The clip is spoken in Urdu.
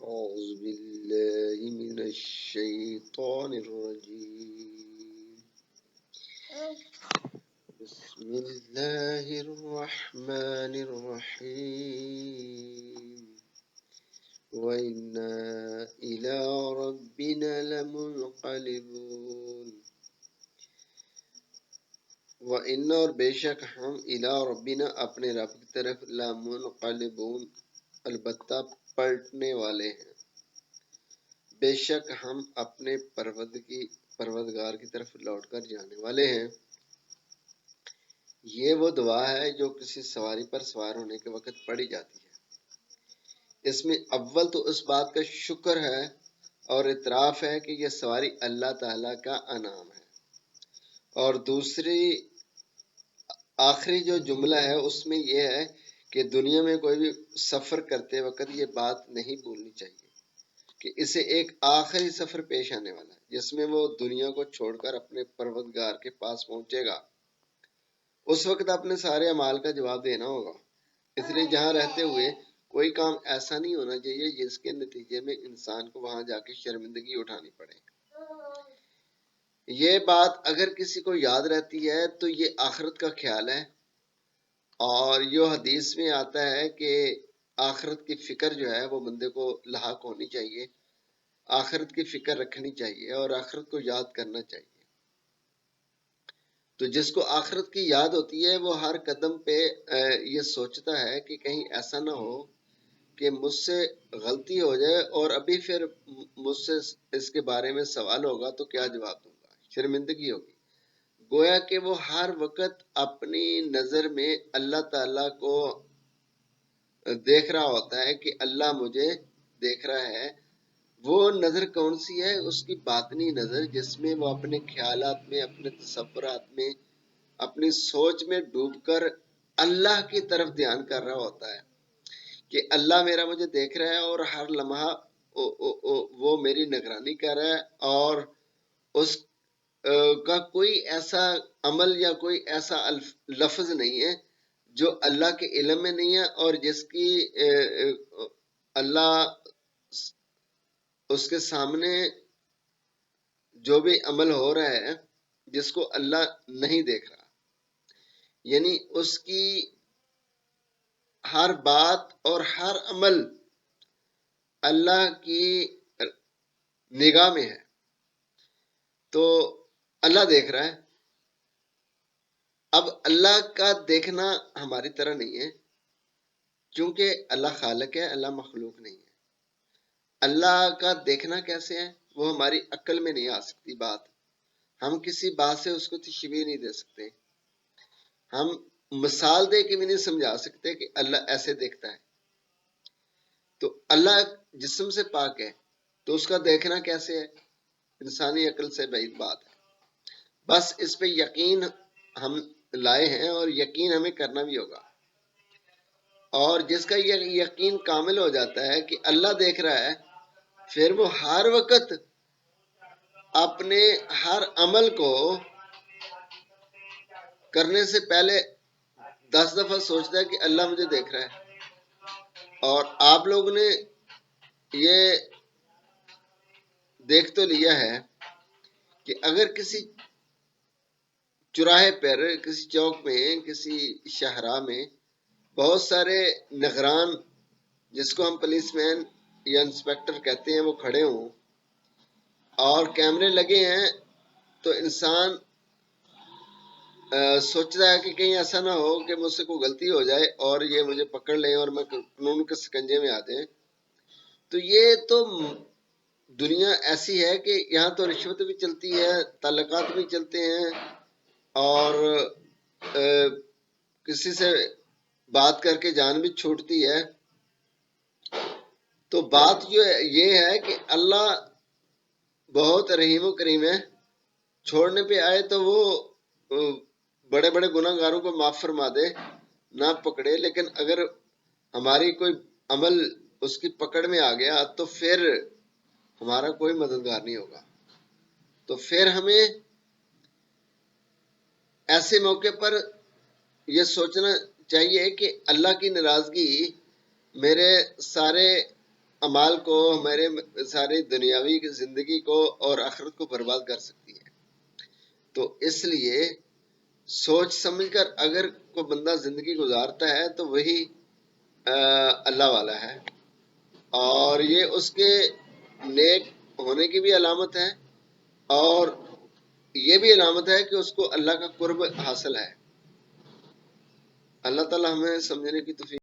أعوذ بالله من الشيطان الرجيم بسم الله الرحمن الرحيم وإنا إلى ربنا لمنقلبون وإنا اور بے شک ہم إلى ربنا اپنے رب کی طرف لمنقلبون البتہ پلٹنے والے ہیں، بے شک ہم اپنے پروردگار کی طرف لوٹ کر جانے والے ہیں۔ یہ وہ دعا ہے جو کسی سواری پر سوار ہونے کے وقت پڑھی جاتی ہے۔ اس میں اول تو اس بات کا شکر ہے اور اعتراف ہے کہ یہ سواری اللہ تعالیٰ کا انعام ہے، اور دوسری آخری جو جملہ ہے اس میں یہ ہے کہ دنیا میں کوئی بھی سفر کرتے وقت یہ بات نہیں بھولنی چاہیے کہ اسے ایک آخری سفر پیش آنے والا ہے جس میں وہ دنیا کو چھوڑ کر اپنے پروردگار کے پاس پہنچے گا۔ اس وقت اپنے سارے اعمال کا جواب دینا ہوگا، اس لیے جہاں رہتے ہوئے کوئی کام ایسا نہیں ہونا چاہیے جس کے نتیجے میں انسان کو وہاں جا کے شرمندگی اٹھانی پڑے۔ یہ بات اگر کسی کو یاد رہتی ہے تو یہ آخرت کا خیال ہے، اور یہ حدیث میں آتا ہے کہ آخرت کی فکر جو ہے وہ بندے کو لاحق ہونی چاہیے، آخرت کی فکر رکھنی چاہیے اور آخرت کو یاد کرنا چاہیے۔ تو جس کو آخرت کی یاد ہوتی ہے وہ ہر قدم پہ یہ سوچتا ہے کہ کہیں ایسا نہ ہو کہ مجھ سے غلطی ہو جائے اور ابھی پھر مجھ سے اس کے بارے میں سوال ہوگا تو کیا جواب دوں گا، شرمندگی ہوگی۔ گویا کہ وہ ہر وقت اپنی نظر میں اللہ تعالیٰ کو دیکھ رہا ہوتا ہے کہ اللہ مجھے دیکھ رہا ہے۔ وہ نظر کون سی ہے؟ اس کی باطنی نظر، جس میں وہ اپنے خیالات میں، اپنے تصورات میں، اپنی سوچ میں ڈوب کر اللہ کی طرف دھیان کر رہا ہوتا ہے کہ اللہ میرا مجھے دیکھ رہا ہے اور ہر لمحہ وہ میری نگرانی کر رہا ہے، اور اس کا کوئی ایسا عمل یا کوئی ایسا لفظ نہیں ہے جو اللہ کے علم میں نہیں ہے، اور جس کی اللہ اس کے سامنے جو بھی عمل ہو رہا ہے جس کو اللہ نہیں دیکھ رہا، یعنی اس کی ہر بات اور ہر عمل اللہ کی نگاہ میں ہے، تو اللہ دیکھ رہا ہے۔ اب اللہ کا دیکھنا ہماری طرح نہیں ہے، کیونکہ اللہ خالق ہے، اللہ مخلوق نہیں ہے۔ اللہ کا دیکھنا کیسے ہے وہ ہماری عقل میں نہیں آ سکتی بات، ہم کسی بات سے اس کو تشبیہ نہیں دے سکتے، ہم مثال دے کے بھی نہیں سمجھا سکتے کہ اللہ ایسے دیکھتا ہے۔ تو اللہ جسم سے پاک ہے تو اس کا دیکھنا کیسے ہے؟ انسانی عقل سے بعید بات ہے۔ بس اس پہ یقین ہم لائے ہیں اور یقین ہمیں کرنا بھی ہوگا، اور جس کا یہ یقین کامل ہو جاتا ہے کہ اللہ دیکھ رہا ہے، پھر وہ ہر وقت اپنے ہر عمل کو کرنے سے پہلے 10 دفعہ سوچتا ہے کہ اللہ مجھے دیکھ رہا ہے۔ اور آپ لوگوں نے یہ دیکھ تو لیا ہے کہ اگر کسی چوراہے پر، کسی چوک میں، کسی شاہراہ میں بہت سارے نگران، جس کو ہم پولیس مین یا انسپیکٹر کہتے ہیں، وہ کھڑے ہوں اور کیمرے لگے ہیں، تو انسان سوچتا ہے کہ کہیں ایسا نہ ہو کہ مجھ سے کوئی غلطی ہو جائے اور یہ مجھے پکڑ لیں اور میں قانون کے سکنجے میں آ جائیں۔ تو یہ تو دنیا ایسی ہے کہ یہاں تو رشوت بھی چلتی ہے، تعلقات بھی چلتے ہیں، اور کسی سے بات کر کے جان بھی چھوٹتی ہے۔ تو بات جو یہ ہے کہ اللہ بہت رحیم و کریم ہے، چھوڑنے پہ آئے تو وہ بڑے بڑے گناہ گاروں کو معاف فرما دے، نہ پکڑے، لیکن اگر ہماری کوئی عمل اس کی پکڑ میں آ گیا تو پھر ہمارا کوئی مددگار نہیں ہوگا۔ تو پھر ہمیں ایسے موقع پر یہ سوچنا چاہیے کہ اللہ کی ناراضگی میرے سارے اعمال کو، ہمارے ساری دنیاوی زندگی کو اور آخرت کو برباد کر سکتی ہے۔ تو اس لیے سوچ سمجھ کر اگر کوئی بندہ زندگی گزارتا ہے تو وہی اللہ والا ہے، اور یہ اس کے نیک ہونے کی بھی علامت ہے، اور یہ بھی علامت ہے کہ اس کو اللہ کا قرب حاصل ہے۔ اللہ تعالی ہمیں سمجھنے کی توفیق